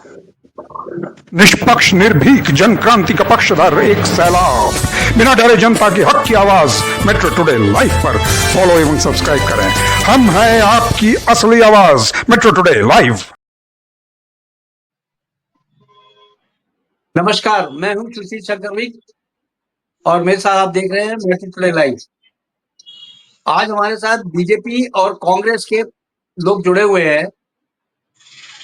निष्पक्ष निर्भीक जन क्रांति का पक्षधर एक सैलाब, बिना डरे जनता की हक की आवाज मेट्रो टुडे लाइव पर फॉलो एवं सब्सक्राइब करें। हम हैं आपकी असली आवाज, मेट्रो टुडे लाइव। नमस्कार, मैं हूं सुशील चक्रवी और मेरे साथ आप देख रहे हैं मेट्रो टुडे लाइव। आज हमारे साथ बीजेपी और कांग्रेस के लोग जुड़े हुए हैं।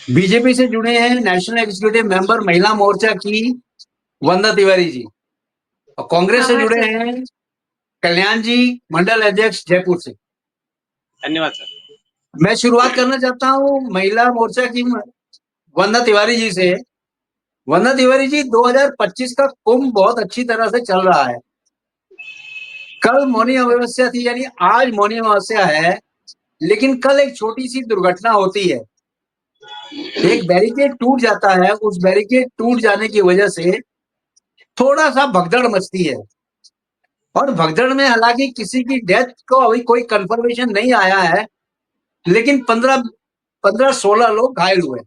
बीजेपी से जुड़े हैं नेशनल एग्जीक्यूटिव मेंबर महिला मोर्चा की वंदना तिवारी जी, और कांग्रेस से जुड़े हैं कल्याण जी, मंडल अध्यक्ष जयपुर से। धन्यवाद सर। मैं शुरुआत करना चाहता हूं महिला मोर्चा की वंदना तिवारी जी से। वंदना तिवारी जी, 2025 का कुंभ बहुत अच्छी तरह से चल रहा है। कल मौनी अमावस्या थी, यानी आज मौनी अमावस्या है, लेकिन कल एक छोटी सी दुर्घटना होती है। एक बैरिकेड टूट जाता है। उस बैरिकेड टूट जाने की वजह से थोड़ा सा भगदड़ मचती है, और भगदड़ में हालांकि किसी की डेथ को अभी कोई कंफर्मेशन नहीं आया है, लेकिन 15-16 लोग घायल हुए।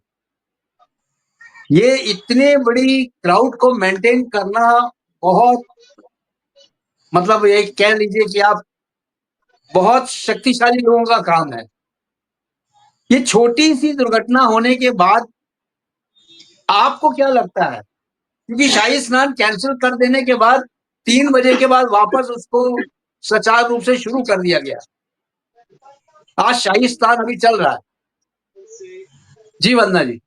ये इतने बड़ी क्राउड को मेंटेन करना बहुत, मतलब ये कह लीजिए कि आप बहुत शक्तिशाली लोगों का काम है। ये छोटी सी दुर्घटना होने के बाद आपको क्या लगता है? क्योंकि शाही स्नान कैंसिल कर देने के बाद 3 बजे के बाद वापस उसको सुचारू रूप से शुरू कर दिया गया। आज शाही स्नान अभी चल रहा है। जी वंदना जी।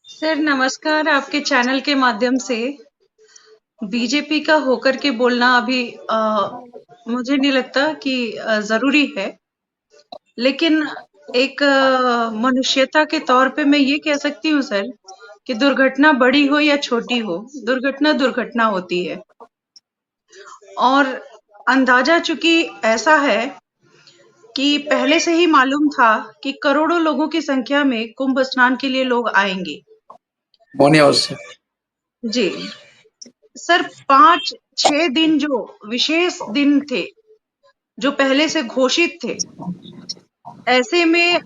सर नमस्कार। आपके चैनल के माध्यम से बीजेपी का होकर के बोलना अभी मुझे नहीं लगता कि जरूरी है, लेकिन एक मनुष्यता के तौर पे मैं ये कह सकती हूँ सर कि दुर्घटना बड़ी हो या छोटी हो, दुर्घटना दुर्घटना होती है। और अंदाजा चूंकि ऐसा है कि पहले से ही मालूम था कि करोड़ों लोगों की संख्या में कुंभ स्नान के लिए लोग आएंगे। जी सर, 5-6 दिन जो विशेष दिन थे, जो पहले से घोषित थे, ऐसे में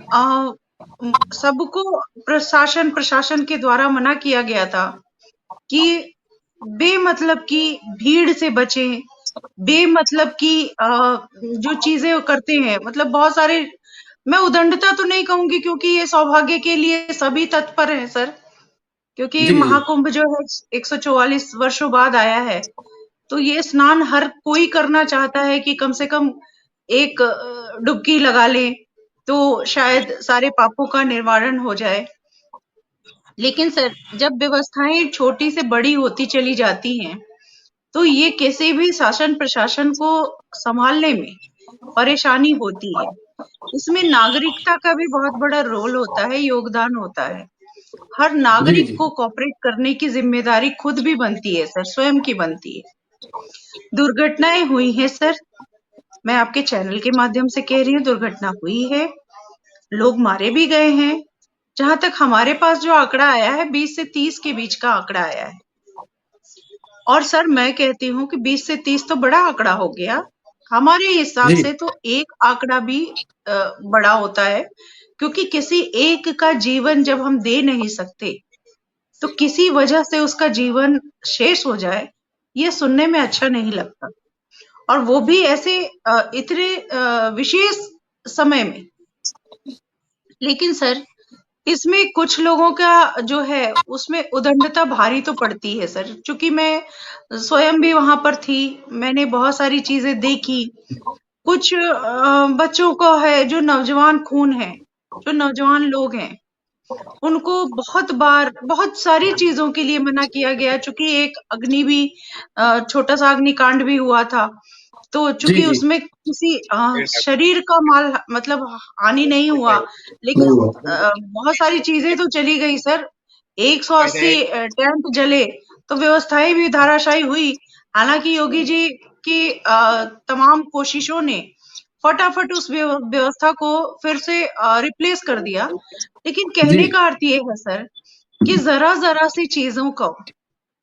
सबको प्रशासन के द्वारा मना किया गया था कि बेमतलब की भीड़ से बचें, बेमतलब की जो चीजें करते हैं, मतलब बहुत सारे, मैं उदंडता तो नहीं कहूंगी क्योंकि ये सौभाग्य के लिए सभी तत्पर हैं सर, क्योंकि महाकुंभ जो है 144 वर्षों बाद आया है, तो ये स्नान हर कोई करना चाहता है कि कम से कम एक डुबकी लगा ले तो शायद सारे पापों का निवारण हो जाए। लेकिन सर, जब व्यवस्थाएं छोटी से बड़ी होती चली जाती हैं, तो ये किसी भी शासन प्रशासन को संभालने में परेशानी होती है। इसमें नागरिकता का भी बहुत बड़ा रोल होता है, योगदान होता है। हर नागरिक को कोऑपरेट करने की जिम्मेदारी खुद भी बनती है सर, स्वयं की बनती है। दुर्घटनाएं हुई हैं सर, मैं आपके चैनल के माध्यम से कह रही हूँ, दुर्घटना हुई है, लोग मारे भी गए हैं। जहां तक हमारे पास जो आंकड़ा आया है, 20 से 30 के बीच का आंकड़ा आया है। और सर मैं कहती हूँ कि 20 से 30 तो बड़ा आंकड़ा हो गया, हमारे हिसाब से तो एक आंकड़ा भी बड़ा होता है, क्योंकि किसी एक का जीवन जब हम दे नहीं सकते, तो किसी वजह से उसका जीवन शेष हो जाए, ये सुनने में अच्छा नहीं लगता, और वो भी ऐसे इतने विशेष समय में। लेकिन सर, इसमें कुछ लोगों का जो है उसमें उदंडता भारी तो पड़ती है सर, क्योंकि मैं स्वयं भी वहां पर थी, मैंने बहुत सारी चीजें देखी। कुछ बच्चों को है, जो नौजवान खून है, जो नौजवान लोग हैं, उनको बहुत बार बहुत सारी चीजों के लिए मना किया गया, चूंकि एक अग्नि भी छोटा सा अग्निकांड भी हुआ था, तो चूंकि उसमें किसी शरीर का माल मतलब हानि नहीं हुआ, लेकिन बहुत सारी चीजें तो चली गई सर। 180 टेंट जले, तो व्यवस्थाएं भी धराशायी हुई। हालांकि योगी जी की तमाम कोशिशों ने फटाफट उस व्यवस्था को फिर से रिप्लेस कर दिया। लेकिन कहने का अर्थ ये है सर कि जरा जरा सी चीजों को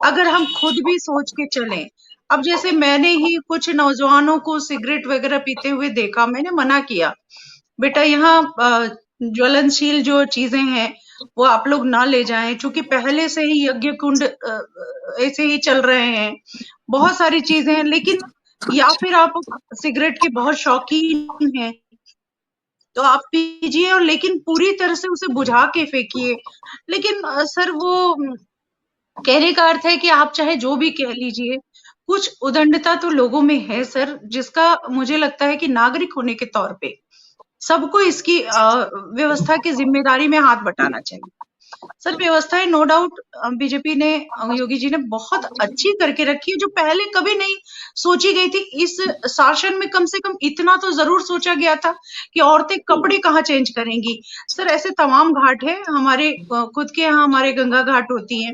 अगर हम खुद भी सोच के चलें, अब जैसे मैंने ही कुछ नौजवानों को सिगरेट वगैरह पीते हुए देखा, मैंने मना किया, बेटा यहाँ ज्वलनशील जो चीजें हैं वो आप लोग ना ले जाएं, क्योंकि पहले से ही यज्ञ कुंड ऐसे ही चल रहे हैं, बहुत सारी चीजें हैं। लेकिन या फिर आप सिगरेट के बहुत शौकीन हैं तो आप पीजिए, और लेकिन पूरी तरह से उसे बुझा के फेंकिए। लेकिन सर वो कहने का अर्थ है कि आप चाहे जो भी कह लीजिए, कुछ उदंडता तो लोगों में है सर, जिसका मुझे लगता है कि नागरिक होने के तौर पे सबको इसकी व्यवस्था की जिम्मेदारी में हाथ बटाना चाहिए। सर व्यवस्थाएं नो डाउट बीजेपी ने, योगी जी ने बहुत अच्छी करके रखी है, जो पहले कभी नहीं सोची गई थी। इस शासन में कम से कम इतना तो जरूर सोचा गया था कि औरतें कपड़े कहाँ चेंज करेंगी। सर ऐसे तमाम घाट है हमारे, खुद के यहाँ हमारे गंगा घाट होती हैं,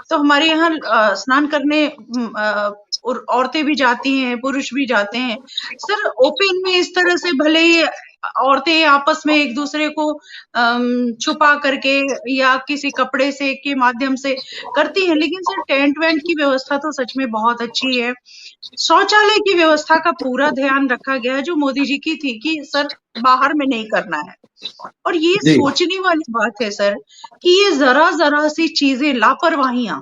तो हमारे यहाँ स्नान करने और औरतें भी जाती हैं, पुरुष भी जाते हैं। सर ओपन में इस तरह से भले ही औरतें आपस में एक दूसरे को छुपा करके या किसी कपड़े से के माध्यम से करती हैं, लेकिन सर टेंट वेंट की व्यवस्था तो सच में बहुत अच्छी है। शौचालय की व्यवस्था का पूरा ध्यान रखा गया है, जो मोदी जी की थी कि सर बाहर में नहीं करना है। और ये जी। सोचने वाली बात है सर कि ये जरा जरा सी चीजें, लापरवाहियां,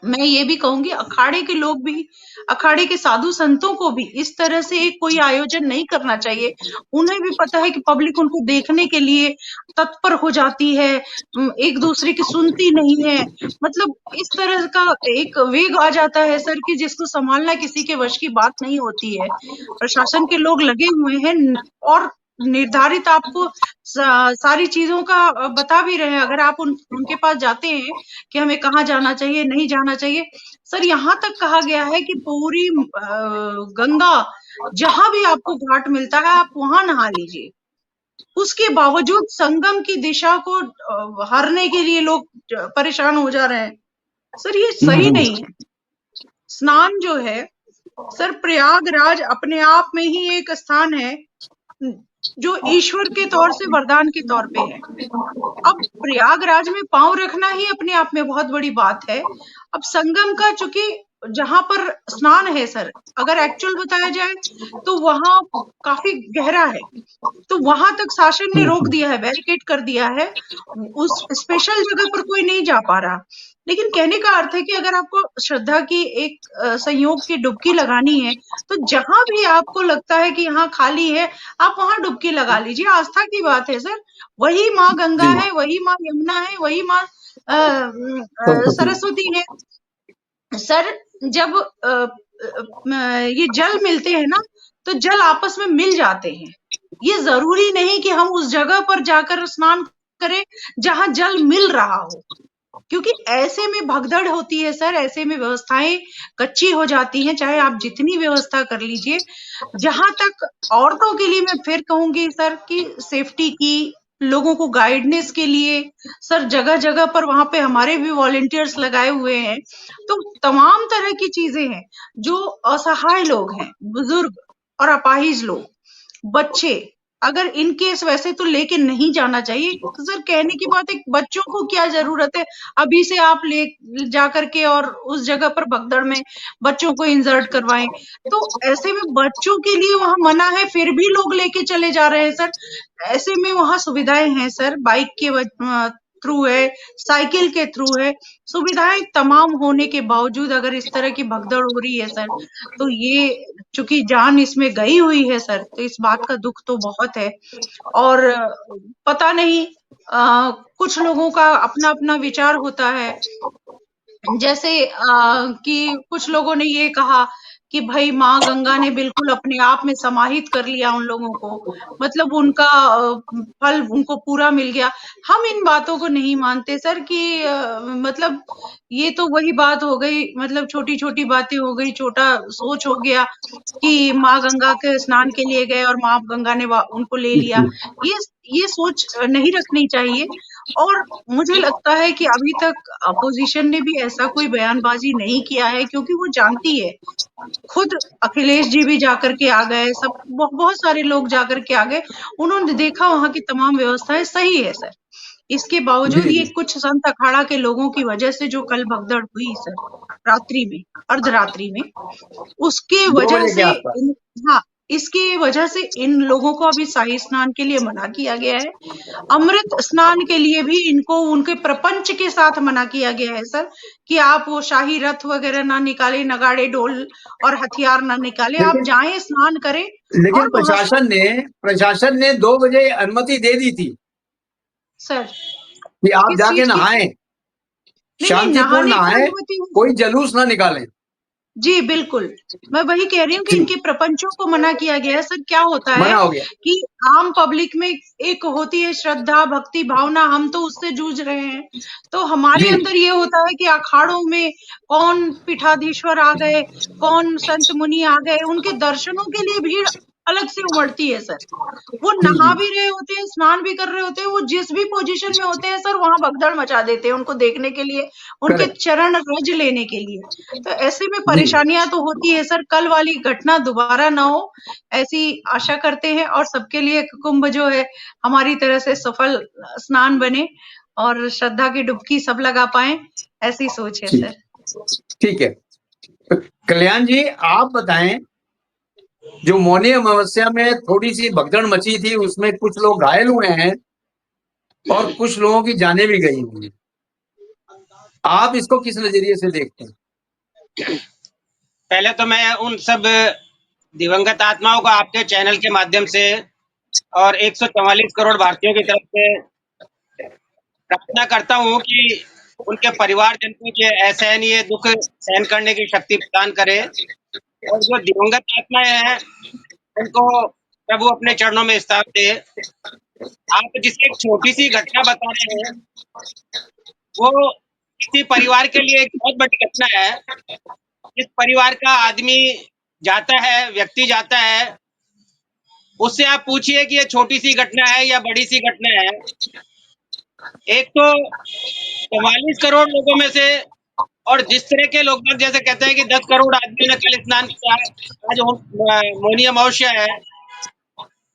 मैं ये भी कहूंगी अखाड़े के लोग भी, अखाड़े के साधु संतों को भी इस तरह से कोई आयोजन नहीं करना चाहिए। उन्हें भी पता है कि पब्लिक उनको देखने के लिए तत्पर हो जाती है, एक दूसरे की सुनती नहीं है। मतलब इस तरह का एक वेग आ जाता है सर कि जिसको संभालना किसी के वश की बात नहीं होती है। प्रशासन के लोग लगे हुए हैं और निर्धारित आपको सारी चीजों का बता भी रहे हैं। अगर आप उनके पास जाते हैं कि हमें कहाँ जाना चाहिए, नहीं जाना चाहिए, सर यहाँ तक कहा गया है कि पूरी गंगा जहां भी आपको घाट मिलता है आप वहां नहा लीजिए। उसके बावजूद संगम की दिशा को हारने के लिए लोग परेशान हो जा रहे हैं। सर ये सही नहीं है। स्नान जो है सर, प्रयागराज अपने आप में ही एक स्थान है जो ईश्वर के तौर से वरदान के तौर पे है। अब प्रयागराज में पांव रखना ही अपने आप में बहुत बड़ी बात है। अब संगम का चूंकि जहां पर स्नान है सर, अगर एक्चुअल बताया जाए तो वहां काफी गहरा है, तो वहां तक शासन ने रोक दिया है, बैरिकेड कर दिया है, उस स्पेशल जगह पर कोई नहीं जा पा रहा। लेकिन कहने का अर्थ है कि अगर आपको श्रद्धा की एक संयोग की डुबकी लगानी है, तो जहां भी आपको लगता है कि यहाँ खाली है, आप वहां डुबकी लगा लीजिए। आस्था की बात है सर, वही माँ गंगा है, वही माँ यमुना है, वही माँ सरस्वती है। सर जब ये जल मिलते हैं ना, तो जल आपस में मिल जाते हैं। ये जरूरी नहीं कि हम उस जगह पर जाकर स्नान करें जहां जल मिल रहा हो, क्योंकि ऐसे में भगदड़ होती है सर, ऐसे में व्यवस्थाएं कच्ची हो जाती हैं, चाहे आप जितनी व्यवस्था कर लीजिए। जहां तक औरतों के लिए मैं फिर कहूंगी सर कि सेफ्टी की, लोगों को गाइडेंस के लिए सर जगह जगह पर वहां पे हमारे भी वॉलंटियर्स लगाए हुए हैं। तो तमाम तरह की चीजें हैं। जो असहाय लोग हैं, बुजुर्ग और अपाहिज लोग, बच्चे, अगर इन केस वैसे तो लेके नहीं जाना चाहिए। तो सर कहने की बात है, बच्चों को क्या जरूरत है अभी से आप ले जा करके और उस जगह पर भगदड़ में बच्चों को इंसर्ट करवाएं। तो ऐसे में बच्चों के लिए वहां मना है, फिर भी लोग लेके चले जा रहे हैं सर। ऐसे में वहां सुविधाएं हैं सर, बाइक के थ्रू है, साइकिल के थ्रू है, सुविधाएं तमाम होने के बावजूद अगर इस तरह की भगदड़ हो रही है सर, तो ये चूंकि जान इसमें गई हुई है सर, तो इस बात का दुख तो बहुत है। और पता नहीं कुछ लोगों का अपना अपना विचार होता है। जैसे कि कुछ लोगों ने ये कहा कि भाई माँ गंगा ने बिल्कुल अपने आप में समाहित कर लिया उन लोगों को, मतलब उनका फल उनको पूरा मिल गया। हम इन बातों को नहीं मानते सर कि मतलब ये तो वही बात हो गई, मतलब छोटी छोटी बातें हो गई, छोटा सोच हो गया कि माँ गंगा के स्नान के लिए गए और माँ गंगा ने उनको ले लिया। ये सोच नहीं रखनी चाहिए। और मुझे लगता है कि अभी तक अपोजिशन ने भी ऐसा कोई बयानबाजी नहीं किया है, क्योंकि वो जानती है। खुद अखिलेश जी भी जाकर के आ गए, सब बहुत सारे लोग जाकर के आ गए, उन्होंने देखा वहां की तमाम व्यवस्थाएं सही है सर। इसके बावजूद ये कुछ संत अखाड़ा के लोगों की वजह से जो कल भगदड़ हुई सर, रात्रि में, अर्धरात्रि में, उसके वजह से हाँ, इसकी वजह से इन लोगों को अभी शाही स्नान के लिए मना किया गया है। अमृत स्नान के लिए भी इनको उनके प्रपंच के साथ मना किया गया है सर, कि आप वो शाही रथ वगैरह ना निकालें, नगाड़े ढोल और हथियार ना निकालें, आप लेकिन जाएं स्नान करें। लेकिन और वहां से प्रशासन ने 2 बजे अनुमति दे दी थी सर कि आप किस जाके चीज की? नहाएं, नहीं शांतिपूर्ण नहाने की नहाएं, अनुमति है कोई सर। जलूस ना निकालें। जी बिल्कुल, मैं वही कह रही हूँ कि जी, इनके प्रपंचों को मना किया गया है सर। क्या होता है मना हो गया। कि आम पब्लिक में एक होती है श्रद्धा भक्ति भावना, हम तो उससे जूझ रहे हैं, तो हमारे जी, अंदर ये होता है कि अखाड़ों में कौन पीठाधीश्वर आ गए, कौन संत मुनि आ गए, उनके दर्शनों के लिए भीड़ अलग से उमड़ती है सर। वो जी, नहा जी, भी रहे होते हैं, स्नान भी कर रहे होते हैं, वो जिस भी पोजीशन में होते हैं सर वहां भगदड़ मचा देते हैं उनको देखने के लिए, उनके करेक्ट। चरण रज लेने के लिए। तो ऐसे में जी, परेशानियां तो होती है सर। कल वाली घटना दोबारा ना हो ऐसी आशा करते हैं, और सबके लिए कुंभ जो है हमारी तरह से सफल स्नान बने और श्रद्धा की डुबकी सब लगा पाए, ऐसी सोच है जी, सर। ठीक है। तो कल्याण जी, आप बताएं, जो मौनी अमावस्या में थोड़ी सी भगदड़ मची थी, उसमें कुछ लोग घायल हुए हैं और कुछ लोगों की जानें भी गई हुई हैं। आप इसको किस नजरिए से देखते हैं? पहले तो मैं उन सब दिवंगत आत्माओं को आपके चैनल के माध्यम से और 144 करोड़ भारतीयों की तरफ से प्रार्थना करता हूं कि उनके परिवारजनों के असहनीय दुख सहन करने की शक्ति प्रदान करे, और जो दिवंगत आत्माएं हैं उनको प्रभु अपने चरणों में स्थान दे। आप जिसकी एक छोटी सी घटना बता रहे हैं, वो किसी परिवार के लिए एक बहुत बड़ी घटना है। इस परिवार का आदमी जाता है, व्यक्ति जाता है, उससे आप पूछिए कि ये छोटी सी घटना है या बड़ी सी घटना है। 144 करोड़ लोगों में से, और जिस तरह के लोग जैसे कहते हैं कि 10 करोड़ आदमियों ने कल स्नान किया, आज मौनी अमावस्या है,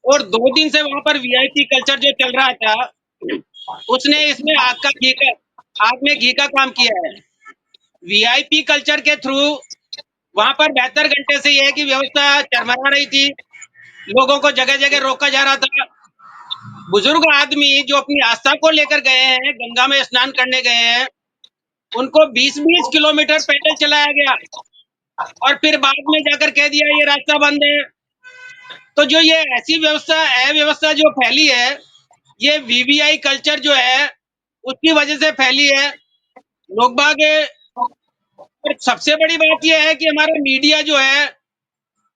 और 2 दिन से वहां पर वीआईपी कल्चर जो चल रहा था, उसने इसमें आग में घी का काम किया है। वीआईपी कल्चर के थ्रू वहां पर 72 घंटे से यह है कि व्यवस्था चरमरा रही थी, लोगों को जगह जगह रोका जा रहा था। बुजुर्ग आदमी जो अपनी आस्था को लेकर गए हैं, गंगा में स्नान करने गए हैं, उनको 20-20 किलोमीटर पैदल चलाया गया और फिर बाद में जाकर कह दिया ये रास्ता बंद है। तो जो ये ऐसी व्यवस्था अव्यवस्था जो फैली है, ये वीवीआई कल्चर जो है उसकी वजह से फैली है। लोग बाग, और सबसे बड़ी बात यह है कि हमारा मीडिया जो है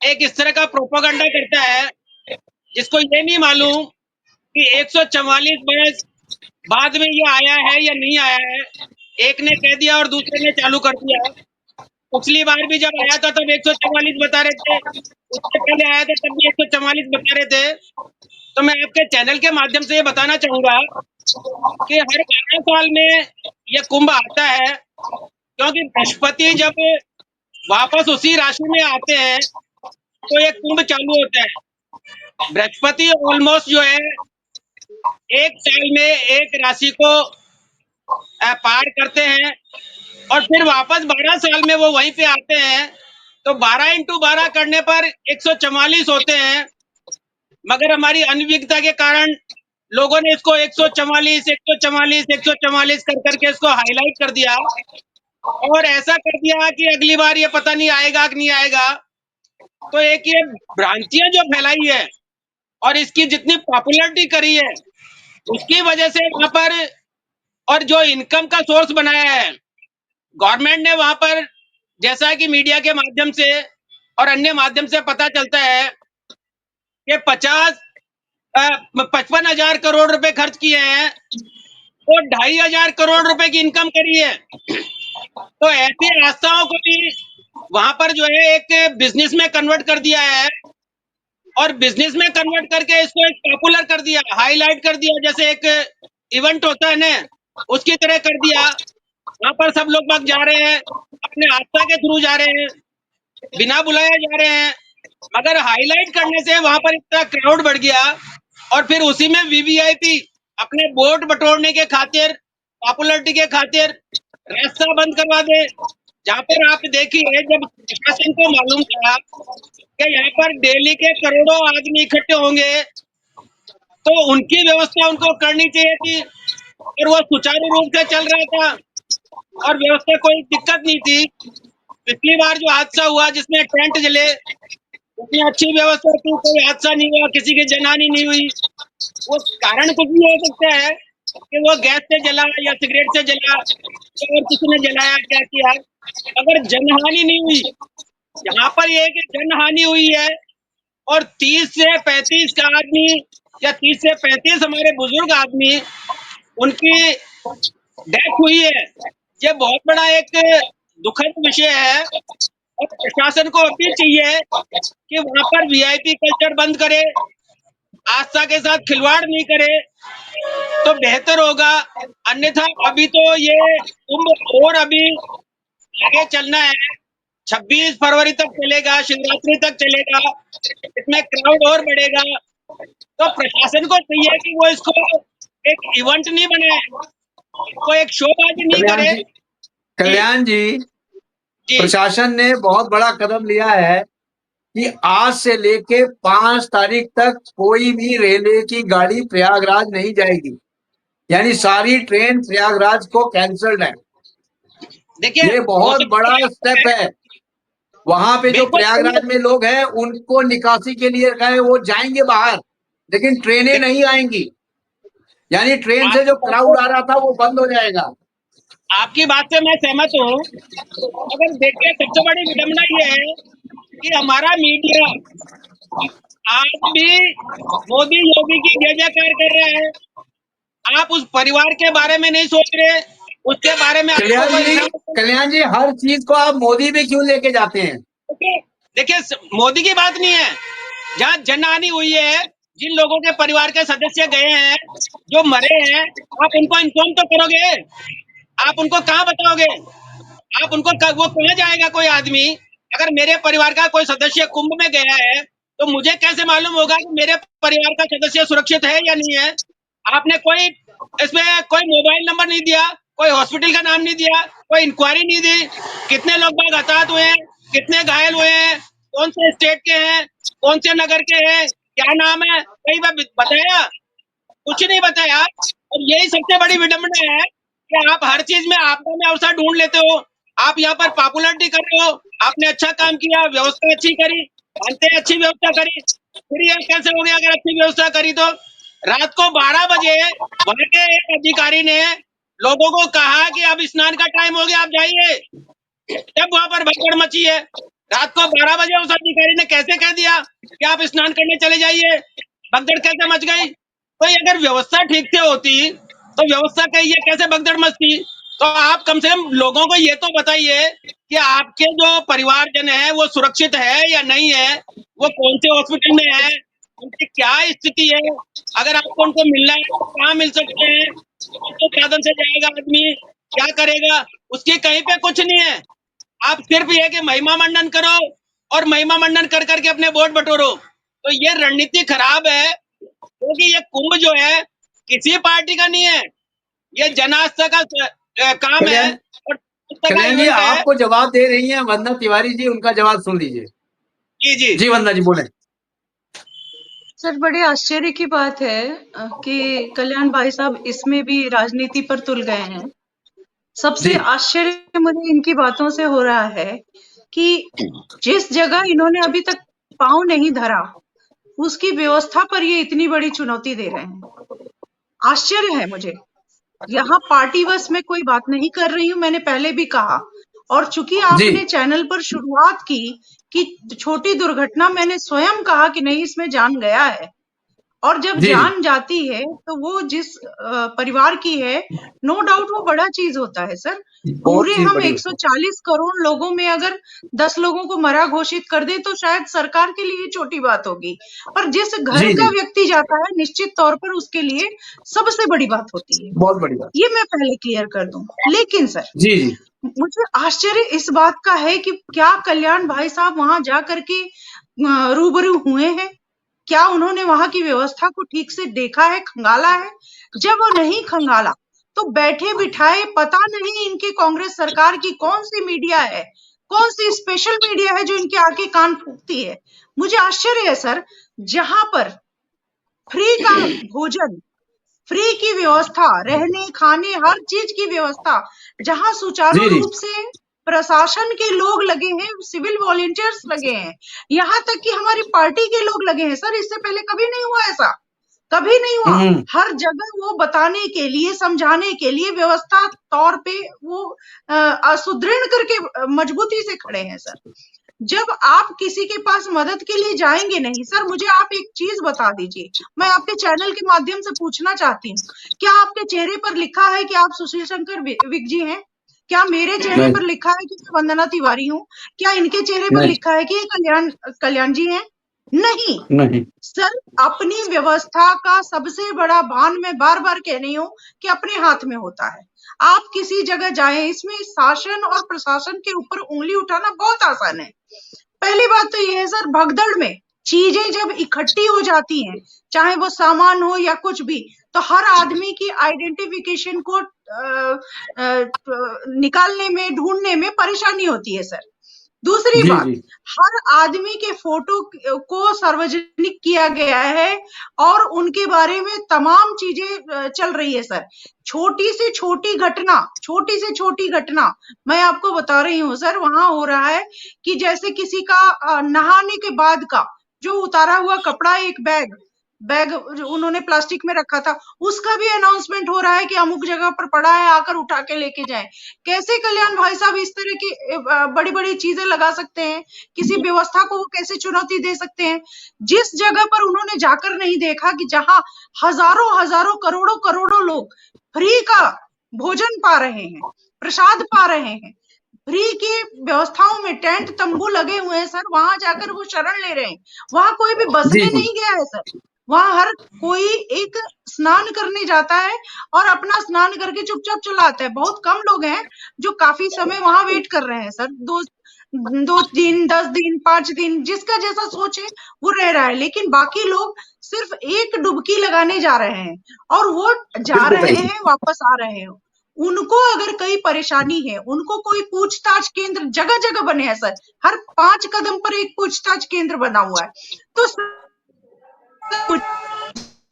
एक इस तरह का प्रोपेगेंडा करता है जिसको ये नहीं मालूम कि 144 बरस बाद में ये आया है या नहीं आया है। एक ने कह दिया और दूसरे ने चालू कर दिया। पिछली बार भी जब आया था तब 144 बता रहे थे, उससे पहले आया था तब भी 144 बता रहे थे। तो मैं आपके चैनल के माध्यम से ये बताना चाहूंगा कि हर 12 साल में ये कुंभ आता है, क्योंकि बृहस्पति जब वापस उसी राशि में आते हैं तो ये कुंभ चालू होता है। बृहस्पति ऑलमोस्ट जो है एक साल में एक राशि को पार करते हैं और फिर वापस 12 साल में वो वहीं पे आते हैं, तो 12 इंटू 12 करने पर 144 होते हैं। मगर हमारी अनभिज्ञता के कारण लोगों ने इसको 144 144 144 कर करके इसको हाईलाइट कर दिया, और ऐसा कर दिया कि अगली बार ये पता नहीं आएगा कि नहीं आएगा। तो एक ये भ्रांतियां जो फैलाई है और इसकी जितनी पॉपुलैरिटी करी है, उसकी वजह से वहां पर, और जो इनकम का सोर्स बनाया है गवर्नमेंट ने वहां पर, जैसा कि मीडिया के माध्यम से और अन्य माध्यम से पता चलता है कि 55,000 करोड़ रुपए खर्च किए हैं और 2,500 करोड़ रुपए की इनकम करी है। तो ऐसी आस्थाओं को भी वहां पर जो है एक बिजनेस में कन्वर्ट कर दिया है, और बिजनेस में कन्वर्ट करके इसको एक पॉपुलर कर दिया, हाईलाइट कर दिया, जैसे एक इवेंट होता है ना, उसकी तरह कर दिया। वहां पर सब लोग बाग जा रहे हैं, अपने आस्था के थ्रू जा रहे हैं, बिना बुलाए जा रहे हैं, मगर हाईलाइट करने से वहां पर इतना क्राउड बढ़ गया, और फिर उसी में वीवीआईपी अपने वोट बटोरने के खातिर, पॉपुलरिटी के खातिर रास्ता बंद करवा दे, जहाँ पर आप देखिए, जब प्रशासन को मालूम था कि यहाँ पर डेली के करोड़ों आदमी इकट्ठे होंगे, तो उनकी व्यवस्था उनको करनी चाहिए थी, और वो सुचारू रूप से चल रहा था और व्यवस्था कोई दिक्कत नहीं थी। पिछली बार जो हादसा हुआ जिसमें टेंट जले, उसमें अच्छी व्यवस्था थी, कोई हादसा नहीं हुआ, किसी की जनहानि नहीं हुई। वो कारण कुछ भी हो सकता है कि वो गैस से जला या सिगरेट से जला या और किसी ने जलाया, क्या किया, अगर जनहानि नहीं हुई। यहाँ पर ये है कि जनहानि हुई है और 30 से 35 का आदमी या 30 से 35 हमारे बुजुर्ग आदमी, उनकी डेथ हुई है। ये बहुत बड़ा एक दुखद विषय है और प्रशासन को अपील चाहिए कि वहां पर वीआईपी कल्चर बंद करे, आस्था के साथ खिलवाड़ नहीं करे तो बेहतर होगा। अन्यथा अभी तो ये कुंभ और अभी आगे चलना है, 26 फरवरी तक चलेगा, शिवरात्रि तक चलेगा, इसमें क्राउड और बढ़ेगा। तो प्रशासन को चाहिए कि वो इसको एक इवेंट नहीं बनाए, इसको एक शोबाजी नहीं कल्याण करे। जी, कल्याण जी, जी प्रशासन ने बहुत बड़ा कदम लिया है कि आज से लेके 5 तारीख तक कोई भी रेलवे की गाड़ी प्रयागराज नहीं जाएगी, यानी सारी ट्रेन प्रयागराज को कैंसल्ड है। देखिए, ये हो बहुत सकता बड़ा स्टेप है। वहां पे जो बिल्कुल प्रयागराज में लोग हैं उनको निकासी के लिए गए, वो जाएंगे बाहर, लेकिन ट्रेनें नहीं आएंगी, यानी ट्रेन से जो क्राउड आ रहा था वो बंद हो जाएगा। आपकी बात से मैं सहमत हूँ, मगर देखिए सबसे बड़ी विडंबना ये है कि हमारा मीडिया आज भी मोदी योगी की जय जयकार कर रहा है। आप उस परिवार के बारे में नहीं सोच रहे, उसके बारे में आपको कल्याण जी, हर चीज को आप मोदी भी क्यों लेके जाते हैं? देखिए मोदी की बात नहीं है, जहाँ जनहानि हुई है, जिन लोगों के परिवार के सदस्य गए हैं, जो मरे हैं, आप उनको इन्फॉर्म तो करोगे, आप उनको कहाँ बताओगे, आप उनको वो कहाँ जाएगा कोई आदमी? अगर मेरे परिवार का कोई सदस्य कुंभ में गया है तो मुझे कैसे मालूम होगा कि मेरे परिवार का सदस्य सुरक्षित है या नहीं है? आपने कोई इसमें कोई मोबाइल नंबर नहीं दिया, कोई हॉस्पिटल का नाम नहीं दिया, कोई इंक्वायरी नहीं दी, कितने लोग बाग हताहत हुए हैं, कितने घायल हुए हैं, कौन से स्टेट के हैं, कौन से नगर के हैं, क्या नाम है, कई बार बताया? कुछ नहीं बताया। और यही सबसे बड़ी विडंबना है कि आप हर चीज में आपदा में अवसर ढूंढ लेते हो। आप यहाँ पर पॉपुलरिटी कर रहे हो, आपने अच्छा काम किया, व्यवस्था अच्छी करी, मानते हैं अच्छी व्यवस्था करी, फिर ये कैसे हो गया अगर अच्छी व्यवस्था करी तो? रात को 12 बजे वहां के एक अधिकारी ने लोगों को कहा कि अब स्नान का टाइम हो गया, आप जाइए, तब वहां पर भगदड़ मची है। रात को 12 बजे उस अधिकारी ने कैसे कह दिया कि आप स्नान करने चले जाइए, भगदड़ कैसे मच गई? तो अगर व्यवस्था ठीक से होती तो व्यवस्था का ये कैसे भगदड़ मचती? तो आप कम से कम लोगों को ये तो बताइए कि आपके जो परिवारजन है वो सुरक्षित है या नहीं है, वो कौन से हॉस्पिटल में है, उनकी क्या स्थिति है, अगर आपको उनको मिलना है तो कहाँ मिल सकते हैं, कौन से साधन से जाएगा आदमी, क्या करेगा, उसकी कहीं पे कुछ नहीं है। आप सिर्फ ये कि महिमा मंडन करो और महिमा मंडन कर करके अपने वोट बटोरो। तो ये रणनीति खराब है, क्योंकि ये कुंभ जो है किसी पार्टी का नहीं है, ये जन आस्था का काम है और कल्याण जी, आपको जवाब दे रही हैं वंदना तिवारी जी, उनका जवाब सुन लीजिए। जी जी जी वंदना जी बोले। सर, बड़े आश्चर्य की बात है कि कल्याण भाई साहब इसमें भी राजनीति पर तुल गए हैं। सबसे आश्चर्य मुझे इनकी बातों से हो रहा है कि जिस जगह इन्होंने अभी तक पांव नहीं धरा, उसकी व्यवस्था पर ये इतनी बड़ी चुनौती दे रहे हैं। आश्चर्य है मुझे। यहाँ पार्टीवश में कोई बात नहीं कर रही हूँ, मैंने पहले भी कहा। और चूंकि आपने चैनल पर शुरुआत की कि छोटी दुर्घटना, मैंने स्वयं कहा कि नहीं, इसमें जान गया है। और जब जान जाती है तो वो जिस परिवार की है, नो डाउट वो बड़ा चीज होता है सर। पूरे हम 140 करोड़ लोगों में अगर 10 लोगों को मरा घोषित कर दे तो शायद सरकार के लिए छोटी बात होगी, पर जिस घर का व्यक्ति जाता है निश्चित तौर पर उसके लिए सबसे बड़ी बात होती है। बहुत बड़ी बात, ये मैं पहले क्लियर कर दूं। लेकिन सर मुझे आश्चर्य इस बात का है कि क्या कल्याण भाई साहब वहां जा करके रूबरू हुए हैं? क्या उन्होंने वहां की व्यवस्था को ठीक से देखा है, खंगाला है? जब वो नहीं खंगाला तो बैठे बिठाए पता नहीं इनकी कांग्रेस सरकार की कौन सी मीडिया है, कौन सी स्पेशल मीडिया है जो इनके आके कान फूंकती है। मुझे आश्चर्य है सर, जहां पर फ्री का भोजन, फ्री की व्यवस्था, रहने खाने हर चीज की व्यवस्था, जहां सुचारू जी जी रूप से प्रशासन के लोग लगे हैं, सिविल वॉलंटियर्स लगे हैं, यहाँ तक कि हमारी पार्टी के लोग लगे हैं सर। इससे पहले कभी नहीं हुआ ऐसा, कभी नहीं हुआ। हम्म हर जगह वो बताने के लिए, समझाने के लिए व्यवस्था तौर पे वो सुदृढ़ करके मजबूती से खड़े हैं सर। जब आप किसी के पास मदद के लिए जाएंगे नहीं सर, मुझे आप एक चीज बता दीजिए, मैं आपके चैनल के माध्यम से पूछना चाहती हूँ, क्या आपके चेहरे पर लिखा है कि आप सुशील शंकर विग जी हैं? क्या मेरे चेहरे नहीं पर लिखा है कि मैं वंदना तिवारी हूँ? क्या इनके चेहरे पर नहीं लिखा है कि ये कल्याण जी हैं? नहीं नहीं सर, अपनी व्यवस्था का सबसे बड़ा भान मैं बार बार कह रही हूँ कि अपने हाथ में होता है। आप किसी जगह जाएं, इसमें शासन और प्रशासन के ऊपर उंगली उठाना बहुत आसान है। पहली बात तो ये है सर, भगदड़ में चीजें जब इकट्ठी हो जाती हैं, चाहे वो सामान हो या कुछ भी, तो हर आदमी की आइडेंटिफिकेशन को निकालने में, ढूंढने में परेशानी होती है सर। दूसरी जी बात, जी हर आदमी के फोटो को सार्वजनिक किया गया है और उनके बारे में तमाम चीजें चल रही है सर। छोटी से छोटी घटना मैं आपको बता रही हूँ सर, वहां हो रहा है कि जैसे किसी का नहाने के बाद का जो उतारा हुआ कपड़ा, एक बैग उन्होंने प्लास्टिक में रखा था, उसका भी अनाउंसमेंट हो रहा है कि अमुक जगह पर पड़ा है, आकर उठा के लेके जाएं। कैसे कल्याण भाई साहब इस तरह की बड़ी बड़ी चीजें लगा सकते हैं? किसी व्यवस्था को वो कैसे चुनौती दे सकते हैं? जिस जगह पर उन्होंने जाकर नहीं देखा कि जहां हजारों हजारों करोड़ों करोड़ों लोग फ्री का भोजन पा रहे हैं, प्रसाद पा रहे हैं, फ्री की व्यवस्थाओं में टेंट तंबू लगे हुए हैं सर, वहां जाकर वो शरण ले रहे हैं। वहां कोई भी जी बसने जी नहीं गया है सर, वहां हर कोई एक स्नान करने जाता है और अपना स्नान करके चुपचाप चला आता है। बहुत कम लोग हैं जो काफी समय वहां वेट कर रहे हैं सर, दो दो दिन, 10 दिन, 5 दिन, जिसका जैसा सोच है वो रह रहा है, लेकिन बाकी लोग सिर्फ एक डुबकी लगाने जा रहे हैं और वो जा बिल्कुल रहे सही हैं, वापस आ रहे हैं। उनको अगर कोई परेशानी है, उनको कोई पूछताछ केंद्र जगह जगह बने हैं सर, हर 5 कदम पर एक पूछताछ केंद्र बना हुआ है। तो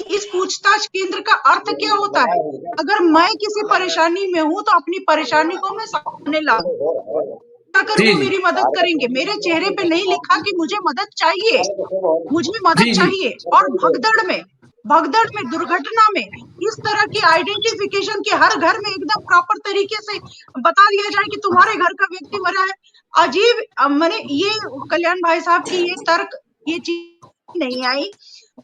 इस पूछताछ केंद्र का अर्थ क्या होता है? अगर मैं किसी परेशानी में हूं तो अपनी परेशानी को मैं सामने लाऊं, अगर जी वो जी मेरी मदद करेंगे। मेरे चेहरे पे नहीं लिखा कि मुझे मदद चाहिए, मुझे मदद जी जी चाहिए। और भगदड़ में दुर्घटना में इस तरह की आइडेंटिफिकेशन के हर घर में एकदम प्रॉपर तरीके से बता दिया जाए कि तुम्हारे घर का व्यक्ति मरा है। अजीब, मैंने ये कल्याण भाई साहब की ये तर्क, ये चीज नहीं आई।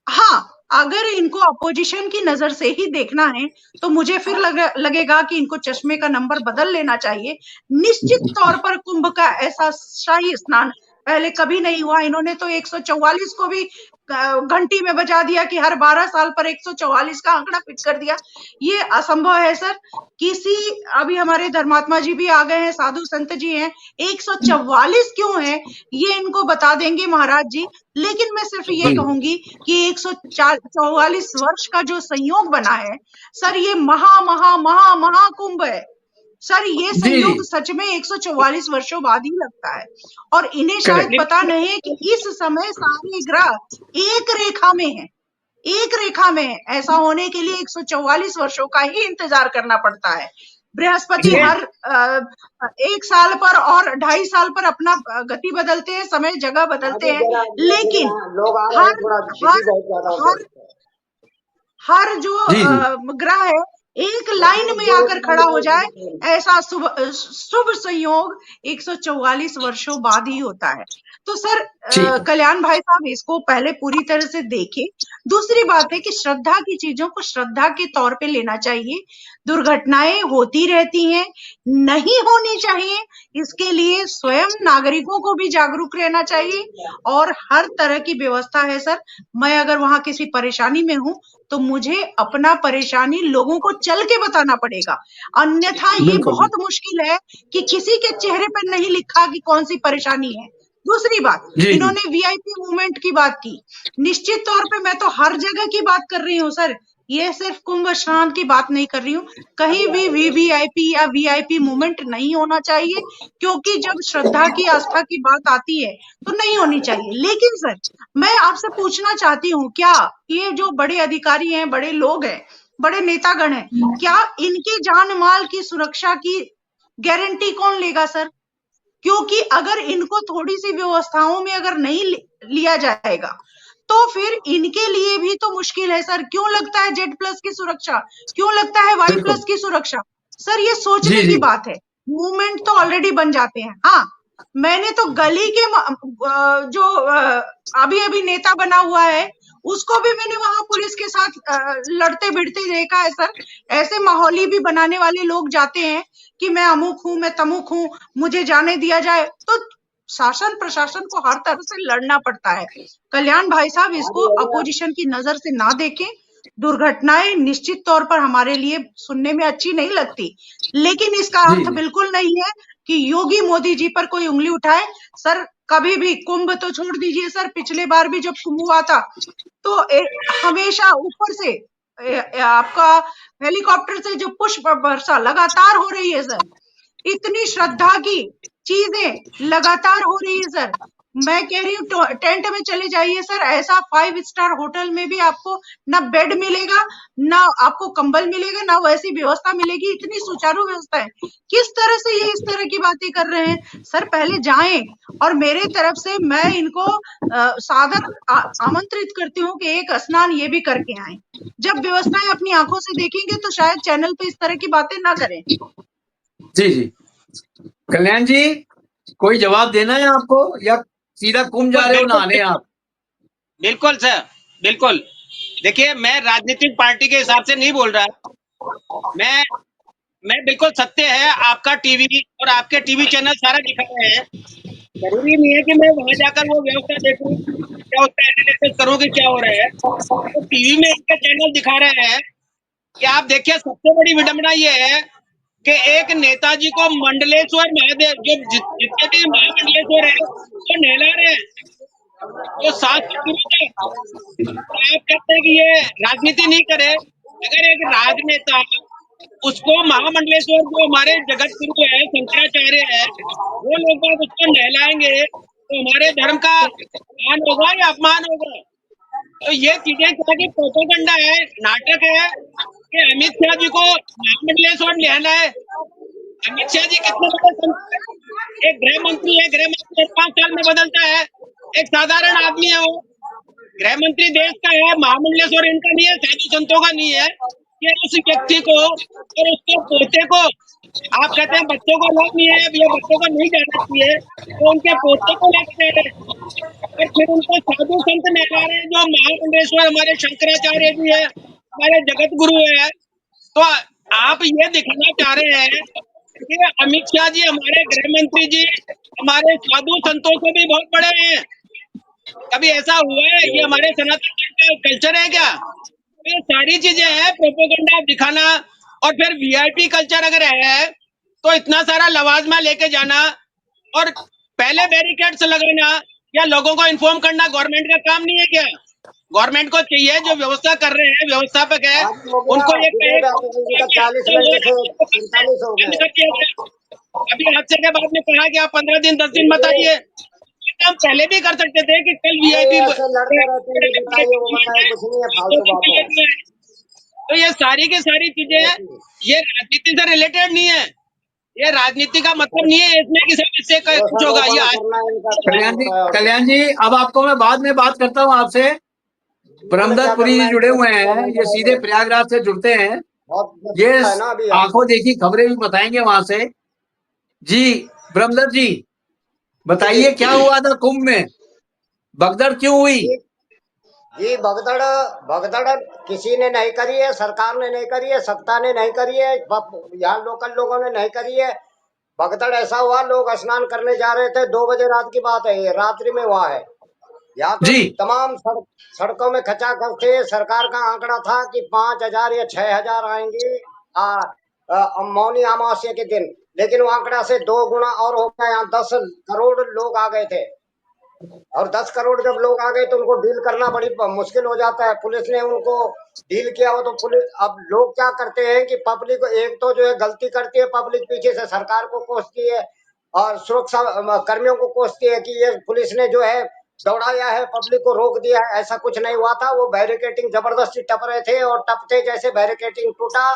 हाँ, अगर इनको अपोजिशन की नजर से ही देखना है तो मुझे फिर लगेगा कि इनको चश्मे का नंबर बदल लेना चाहिए। निश्चित तौर पर कुंभ का ऐसा शाही स्नान पहले कभी नहीं हुआ। इन्होंने तो 144 को भी घंटी में बजा दिया कि हर 12 साल पर 144 का आंकड़ा फिट कर दिया। ये असंभव है सर। किसी, अभी हमारे धर्मात्मा जी भी आ गए हैं, साधु संत जी हैं, 144 क्यों है ये इनको बता देंगे महाराज जी। लेकिन मैं सिर्फ ये कहूंगी कि 144 वर्ष का जो संयोग बना है सर, ये महा महा महा महाकुंभ है सर। ये जी संयोग सच में 144 वर्षों बाद ही लगता है और इन्हें शायद करेक्ट पता नहीं है कि इस समय सारे ग्रह एक रेखा में है, एक रेखा में है। ऐसा होने के लिए 144 वर्षों का ही इंतजार करना पड़ता है। बृहस्पति जी हर 1 साल पर और 2.5 साल पर अपना गति बदलते हैं, समय जगह बदलते हैं, लेकिन हर हर हर हर जो जी जी ग्रह है एक लाइन में आकर खड़ा हो जाए, ऐसा शुभ संयोग 144 वर्षों बाद ही होता है। तो सर जी कल्याण भाई साहब इसको पहले पूरी तरह से देखें। दूसरी बात है कि श्रद्धा की चीजों को श्रद्धा के तौर पे लेना चाहिए। दुर्घटनाएं होती रहती हैं, नहीं होनी चाहिए, इसके लिए स्वयं नागरिकों को भी जागरूक रहना चाहिए और हर तरह की व्यवस्था है सर। मैं अगर वहां किसी परेशानी में हूं तो मुझे अपना परेशानी लोगों को चल के बताना पड़ेगा, अन्यथा ये बिल्कुल बहुत मुश्किल है कि किसी के चेहरे पर नहीं लिखा कि कौन सी परेशानी है। दूसरी बात, जी जी इन्होंने वीआईपी मूवमेंट की बात की, निश्चित तौर पे मैं तो हर जगह की बात कर रही हूँ सर ये सिर्फ कुंभ स्नान की बात नहीं कर रही हूँ, कहीं भी वीवीआईपी या वीआईपी मूवमेंट नहीं होना चाहिए, क्योंकि जब श्रद्धा की आस्था की बात आती है तो नहीं होनी चाहिए। लेकिन सर, मैं आपसे पूछना चाहती हूँ, क्या ये जो बड़े अधिकारी हैं, बड़े लोग हैं, बड़े नेतागण हैं, क्या इनके जान माल की सुरक्षा की गारंटी कौन लेगा सर? क्योंकि अगर इनको थोड़ी सी व्यवस्थाओं में अगर नहीं लिया जाएगा तो फिर इनके लिए भी तो मुश्किल है सर। क्यों लगता है जेड प्लस की सुरक्षा, क्यों लगता है वाई बिल्कुल। प्लस की सुरक्षा? सर ये जी सोचने जी की बात है, मूवमेंट तो ऑलरेडी बन जाते हैं। हाँ, मैंने तो गली के जो अभी अभी नेता बना हुआ है उसको भी मैंने वहां पुलिस के साथ लड़ते भिड़ते देखा है सर। ऐसे माहौली भी बनाने वाले लोग जाते हैं कि मैं अमुक हूं, मैं तमुक हूं, मुझे जाने दिया जाए, तो शासन प्रशासन को हर तरह से लड़ना पड़ता है। कल्याण भाई साहब, इसको अपोजिशन की नजर से ना देखें। दुर्घटनाएं निश्चित तौर पर हमारे लिए सुनने में अच्छी नहीं लगती, लेकिन इसका जी अर्थ जी बिल्कुल नहीं है कि योगी मोदी जी पर कोई उंगली उठाए। सर कभी भी कुंभ तो छोड़ दीजिए सर, पिछले बार भी जब कुंभ हुआ था तो हमेशा ऊपर से आपका हेलीकॉप्टर से जो पुष्प वर्षा लगातार हो रही है सर, इतनी श्रद्धा की चीजें लगातार हो रही है सर। मैं कह रही हूँ टेंट में चले जाइए सर, ऐसा 5 स्टार होटल में भी आपको ना बेड मिलेगा, ना आपको कंबल मिलेगा, ना वैसी व्यवस्था मिलेगी। इतनी सुचारू व्यवस्था है, किस तरह से ये इस तरह की बातें कर रहे हैं सर? पहले जाएं, और मेरे तरफ से मैं इनको सादर आमंत्रित करती हूँ कि एक स्नान ये भी करके आए। जब व्यवस्थाएं अपनी आंखों से देखेंगे तो शायद चैनल पे इस तरह की बातें ना करें। जी जी। कल्याण जी, कोई जवाब देना है आपको या सीधा कुंभ जा रहे हो बिल्कुल नहाने आप? बिल्कुल सर, बिल्कुल। देखिए, मैं राजनीतिक पार्टी के हिसाब से नहीं बोल रहा। मैं बिल्कुल सत्य है, आपका टीवी और आपके टीवी चैनल सारा दिखा रहे हैं। जरूरी नहीं है कि मैं वहां जाकर वो व्यवस्था देखूं, क्या उसका एनालिसिस करूं कि क्या हो रहा है। तो टीवी में आपके चैनल दिखा रहे हैं कि आप देखिए, सबसे बड़ी विडंबना ये है कि एक नेताजी को मंडलेश्वर महादेव, जो जितने भी महामंडलेश्वर है, वो नहला रहे हैं, जो 7 गुरु थे। आप कहते हैं कि ये राजनीति नहीं करे। अगर एक राजनेता उसको महामंडलेश्वर, जो हमारे जगत गुरु है, शंकराचार्य है, वो लोग बाग उसको नहलाएंगे तो हमारे धर्म का मान होगा या अपमान होगा? तो ये चीजें क्या कि प्रोपेगेंडा है, नाटक है कि अमित शाह जी को महामंडलेश्वर नहलाना है। अमित शाह जी कितने बड़े संत हैं? एक गृह मंत्री है, गृह मंत्री 5 साल में बदलता है, एक साधारण आदमी है वो। गृह मंत्री देश का है, महामंडलेश्वर इनका नहीं है, साधु संतों का नहीं है। ये उस व्यक्ति को और उसके पोते को, आप कहते हैं बच्चों को लोग नहीं है, ये बच्चों को नहीं जाना चाहिए, तो उनके पोते को लेकर जा रहे हैं और फिर उनको साधु संत नहला रहे हैं, जो महामंडलेश्वर हमारे शंकराचार्य जी है, हमारे जगत गुरु है। तो आप ये दिखाना चाह रहे हैं कि अमित शाह जी, हमारे गृह मंत्री जी, हमारे साधु संतों से भी बहुत बड़े हैं। कभी ऐसा हुआ है? ये हमारे सनातन धर्म का कल्चर है क्या? तो ये सारी चीजें हैं, प्रोपेगेंडा दिखाना। और फिर वीआईपी कल्चर अगर है तो इतना सारा लवाजमा लेके जाना और पहले बैरिकेड्स लगाना या लोगों को इन्फॉर्म करना गवर्नमेंट का काम नहीं है क्या? गवर्नमेंट को चाहिए, जो व्यवस्था कर रहे हैं, व्यवस्थापक है, उनको ये कहे कि 40 मिनट से 45 हो बंद गए। कर दिया जाए। अभी हादसे के बाद में कहा कि आप 15 दिन 10 दिन मत आइए। ये काम पहले भी कर सकते थे कि कल नहीं, वीआईपी ऐसे लड़ते रहते हैं, ये बताइए वो बताए, कुछ नहीं है, फालतू बातों। तो ये सारी की सारी चीजें, ये राजनीति से रिलेटेड नहीं है। ये राजनीति का मतलब नहीं है इसमें कि सब इससे कुछ होगा। ये आज करना इनका काम होता है और कल्याण जी, अब आपको मैं बाद में बात करता हूँ आपसे। ब्रह्मदत्त पुरी जी जुड़े हुए हैं, ये सीधे प्रयागराज से जुड़ते हैं। बहुत ये है ना अभी। आंखों देखी खबरें भी बताएंगे वहां से। जी ब्रह्मदत्त जी, बताइए क्या हुआ था कुंभ में, भगदड़ क्यों हुई? ये भगदड़ भगदड़ किसी ने नहीं करी है, सरकार ने नहीं करी है, सत्ता ने नहीं करी है, यहाँ लोकल लोगों ने नहीं करी है। भगदड़ ऐसा हुआ, लोग स्नान करने जा रहे थे, 2 बजे रात की बात है, ये रात्रि में हुआ है। यहाँ तो जी तमाम सड़कों में खचाखच थे। सरकार का आंकड़ा था कि 5,000 या 6,000 आएंगे मौनी अमावस्या के दिन, लेकिन वो आंकड़ा से 2 गुना और हो गया। यहाँ 10 करोड़ लोग आ गए थे, और 10 करोड़ जब लोग आ गए तो उनको डील करना बड़ी मुश्किल हो जाता है। पुलिस ने उनको डील किया हो तो पुलिस, अब लोग क्या करते हैं कि पब्लिक को, एक तो जो है गलती करती है पब्लिक, पीछे से सरकार को कोसती है और सुरक्षा कर्मियों को कोसती है कि ये पुलिस ने जो है दौड़ाया है, पब्लिक को रोक दिया है। ऐसा कुछ नहीं हुआ था, वो बैरिकेटिंग जबरदस्ती टप रहे थे और टपते जैसे बैरिकेटिंग टूटा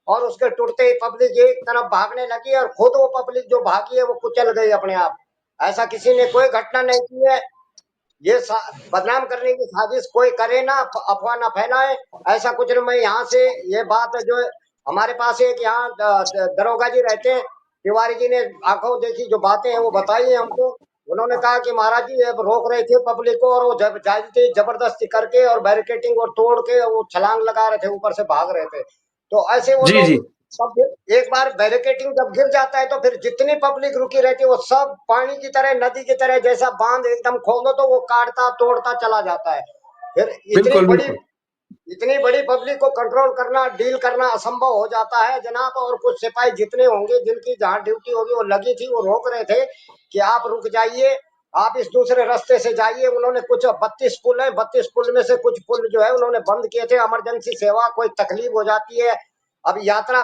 और उसके टूटते ही पब्लिक एक तरफ भागने लगी और खुद वो पब्लिक जो भागी है वो कुचल गई अपने आप। ऐसा किसी ने कोई घटना नहीं की है। ये बदनाम करने की साजिश कोई करे ना, अफवाह ना फैलाए, ऐसा कुछ नहीं। मैं यहाँ से ये बात जो हमारे पास एक यहाँ दरोगा जी रहते हैं, तिवारी जी ने आंखों देखी जो बातें हैं वो बताई है हमको। उन्होंने कहा कि महाराज जी अब रोक रहे थे पब्लिक को और वो जबरदस्ती करके और बैरिकेटिंग को तोड़ के वो छलांग लगा रहे थे, ऊपर से भाग रहे थे। तो ऐसे वो जी लोग, जी तब फिर एक बार बैरिकेटिंग जब गिर जाता है तो फिर जितनी पब्लिक रुकी रहती है वो सब पानी की तरह, नदी की तरह, जैसा बांध एकदम खोल दो तो वो काटता तोड़ता चला जाता है। फिर बिल्कुल बिल्कुल। इतनी बड़ी पब्लिक को कंट्रोल करना, डील करना असंभव हो जाता है जनाब। और कुछ सिपाही जितने होंगे जिनकी जहाँ ड्यूटी होगी वो लगी थी, वो रोक रहे थे कि आप रुक जाइए, आप इस दूसरे रास्ते से जाइए। उन्होंने कुछ 32 पुल है, 32 पुल में से कुछ पुल जो है उन्होंने बंद किए थे। इमरजेंसी सेवा, कोई तकलीफ हो जाती है, अब यात्रा,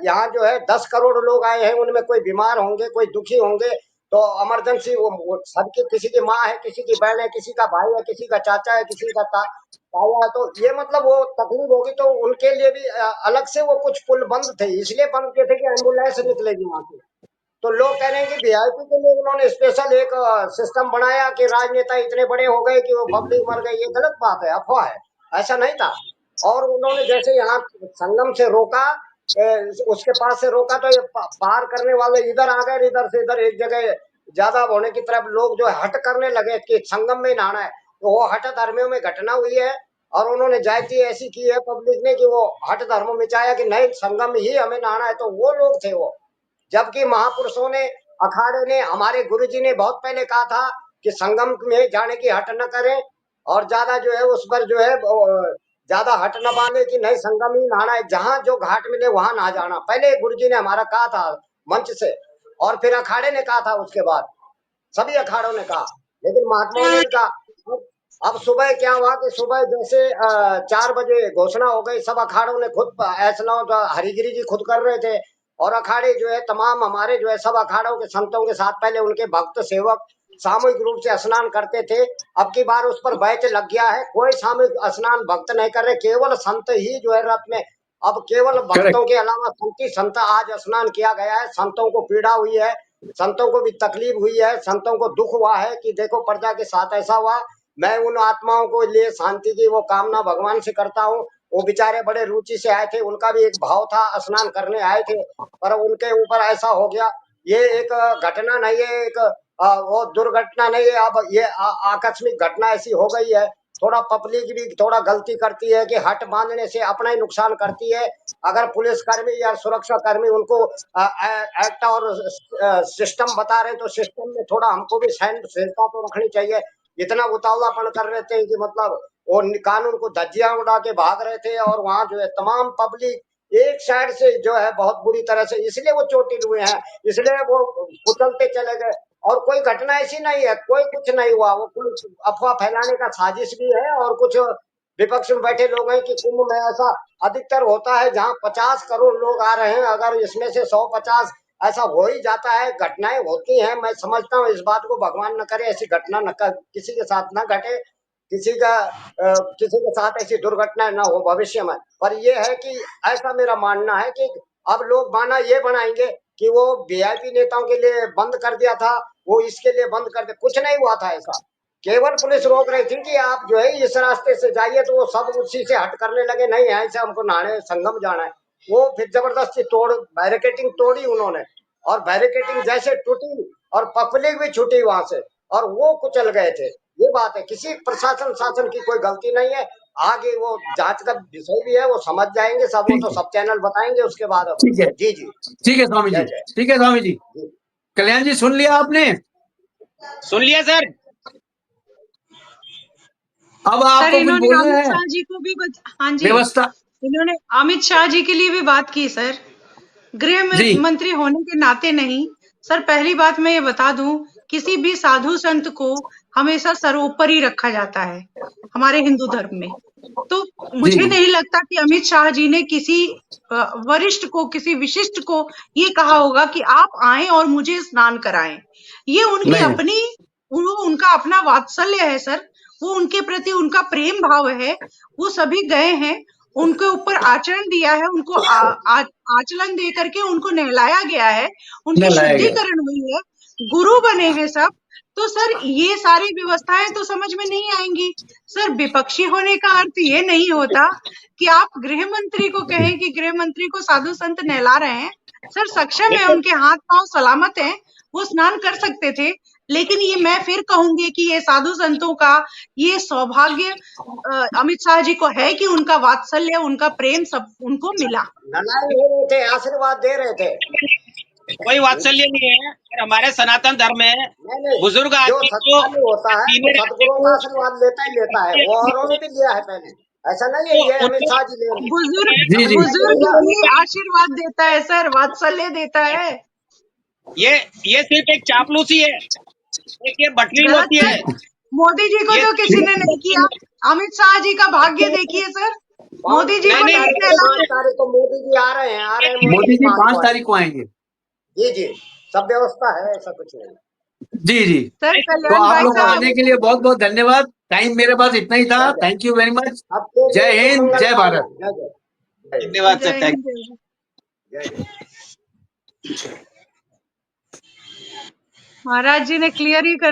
यहाँ जो है 10 करोड़ लोग आए हैं, उनमें कोई बीमार होंगे, कोई दुखी होंगे, तो इमरजेंसी वो सबके, किसी की माँ है, किसी की बहन है, किसी का भाई है, किसी का चाचा है, किसी का ताया है, तो ये मतलब वो तकलीफ होगी तो उनके लिए भी अलग से वो कुछ पुल बंद थे, इसलिए बंद किए थे कि एम्बुलेंस निकलेगी वहां से। तो लोग कह रहे हैं कि वीआईपी के लिए उन्होंने स्पेशल एक सिस्टम बनाया कि राजनेता इतने बड़े हो गए कि वो पब्लिक मर गई। ये गलत बात है, अफवाह है, ऐसा नहीं था। और उन्होंने जैसे यहाँ संगम से रोका, उसके पास से रोका तो ये पार करने वाले इधर आ गए, इधर से इधर एक जगह ज्यादा होने की तरफ लोग जो हट करने लगे कि संगम में नहाना है, तो वो हट धर्मियों में घटना हुई है और उन्होंने जाति ऐसी की है पब्लिक ने कि वो हट धर्म में चाहा कि नहीं संगम ही हमें नहाना है, तो वो लोग थे वो। जबकि महापुरुषों ने, अखाड़े ने, हमारे गुरुजी ने बहुत पहले कहा था कि संगम में जाने की हट न करें और ज्यादा जो है उस पर जो है ज्यादा हट न बांधे कि नहीं संगम ही नहाना है, जहां जो घाट मिले वहां नहा जाना। पहले गुरुजी ने हमारा कहा था मंच से, और फिर अखाड़े ने कहा था उसके बाद, सभी अखाड़ों ने कहा, लेकिन महात्माओं ने भी कहा। अब सुबह क्या हुआ कि सुबह जैसे 4 बजे घोषणा हो गई, सब अखाड़ों ने खुद, ऐसा तो हरिगिरी जी खुद कर रहे थे और अखाड़े जो है तमाम हमारे जो है सब अखाड़ों के संतों के साथ, पहले उनके भक्त सेवक सामूहिक रूप से स्नान करते थे। अब की बार उस पर बैच लग गया है, कोई सामूहिक स्नान भक्त नहीं कर रहे, केवल संत ही जो है रथ में। अब केवल करेक्ट। भक्तों के अलावा संत ही संत आज स्नान किया गया है। संतों को पीड़ा हुई है, संतों को भी तकलीफ हुई है, संतों को दुख हुआ है कि देखो प्रजा के साथ ऐसा हुआ। मैं उन आत्माओं को लिए शांति की वो कामना भगवान से करता हूँ। वो बेचारे बड़े रुचि से आए थे, उनका भी एक भाव था, स्नान करने आए थे, पर उनके ऊपर ऐसा हो गया। ये एक घटना नहीं है, एक वो दुर्घटना नहीं है, अब ये आकस्मिक घटना ऐसी हो गई है। थोड़ा पब्लिक भी थोड़ा गलती करती है कि हट बांधने से अपना ही नुकसान करती है। अगर पुलिसकर्मी या सुरक्षा कर्मी उनको एक्ट और सिस्टम बता रहे हैं तो सिस्टम में थोड़ा हमको भी सहनशीलता तो रखनी चाहिए। इतना उतावलापन कर रहे थे कि मतलब वो कानून को धज्जियां उड़ा के भाग रहे थे और वहां जो है तमाम पब्लिक एक साइड से जो है बहुत बुरी तरह से, इसलिए वो चोटिल हुए हैं, इसलिए वो कुचलते चले गए। और कोई घटना ऐसी नहीं है, कोई कुछ नहीं हुआ, वो कोई अफवाह फैलाने का साजिश भी है। और कुछ विपक्ष में बैठे लोग हैं कि कुंभ में ऐसा अधिकतर होता है जहां 50 करोड़ लोग आ रहे हैं, अगर इसमें से 150 ऐसा हो ही जाता है, घटनाएं होती हैं। मैं समझता हूँ इस बात को भगवान न करे ऐसी घटना न किसी के साथ न घटे, किसी के साथ ऐसी दुर्घटना न हो भविष्य में। पर यह है कि ऐसा मेरा मानना है कि अब लोग माना ये बनाएंगे कि वो वीआईपी नेताओं के लिए बंद कर दिया था, वो इसके लिए बंद कर दिया, कुछ नहीं हुआ था ऐसा। केवल पुलिस रोक रही थी कि आप जो है इस रास्ते से जाइए, तो वो सब उसी से हट करने लगे, नहीं यहाँ से हमको नहाने संगम जाना है। वो फिर जबरदस्ती बैरिकेटिंग तोड़ी उन्होंने, और बैरिकेटिंग जैसे टूटी और पब्लिक भी छूटी वहां से और वो कुचल गए थे। ये बात है, किसी प्रशासन शासन की कोई गलती नहीं है। आगे वो जांच का विषय भी है, वो समझ जाएंगे सब, वो ठीक तो है सब चैनल बताएंगे उसके बाद। अब ठीक है जी जी ठीक है स्वामी जी, जय जय ठीक है स्वामी जी। जी। कल्याण जी सुन लिया आपने? सुन लिया सर। अब सर आपको कुछ इन्होंने बोलना अमित है? शाह जी को भी हाँ जी, व्यवस्था इन्होंने अमित शाह जी के लिए भी बात की सर, गृह जी मंत्री होने के नाते नहीं। सर पहली बात मैं ये बता दूं, किसी भी साधु संत को हमेशा सर्वोपरि रखा जाता है हमारे हिंदू धर्म में। तो जी मुझे नहीं लगता कि अमित शाह जी ने किसी वरिष्ठ को, किसी विशिष्ट को ये कहा होगा कि आप आएं और मुझे स्नान कराएं। ये उनकी नहीं अपनी, उनका अपना वात्सल्य है सर, वो उनके प्रति उनका प्रेम भाव है। वो सभी गए हैं, उनके ऊपर आचरण दिया है, उनको आचलन दे करके उनको नहलाया गया है, उनकी लाया गया। शुद्धिकरण हुई है, गुरु बने हैं सब। तो सर ये सारी व्यवस्थाएं तो समझ में नहीं आएंगी। सर विपक्षी होने का अर्थ ये नहीं होता कि आप गृह मंत्री को कहें कि गृह मंत्री को साधु संत नहला रहे हैं। सर सक्षम है, उनके हाथ पांव सलामत हैं, वो स्नान कर सकते थे। लेकिन ये मैं फिर कहूंगी कि ये साधु संतों का ये सौभाग्य अमित शाह जी को है कि उनका वात्सल्य, उनका प्रेम सब उनको मिला। ननाई हो रहे थे, आशीर्वाद दे रहे थे। कोई वात्सल्य नहीं है। और हमारे सनातन धर्म में नहीं, बुजुर्ग जो आदमी को सत्संग होता है सीनियर तो आदमी सदगुरुओं को का आशीर्वाद लेता ही लेता है, वो औरों ने भी लिया है पहले। ऐसा नहीं है ये अमित शाह जी ले रहे हैं। जी जी बुजुर्ग भैया, ही आशीर्वाद देता है सर, वात्सल्य देता है। ये सिर्फ एक चापलूसी है, एक ये बटलिंग गलत होती है। सर, मोदी जी को ये तो किसी ने नहीं किया। अमित शाह जी का भाग्य देखिए सर, मोदी जी को नहीं, नहीं नहीं, नहलाया। 5 तारीख को मोदी जी आ रहे हैं, मोदी जी 5 को तारीख को आएंगे। जी जी, सब व्यवस्था है, ऐसा कुछ नहीं। जी जी। सर तो कल्याण आप भाई लोग साहब, आने के लिए बहुत बहुत धन्यवाद। टाइम मेरे पास इतना ही था। Thank you very much. आपको जय हिंद, मंगल जय भारत। जय जय धन्यवाद जय सर, थैंक हिंद, जय जय जय। महाराज जी ने क्लियर ही कर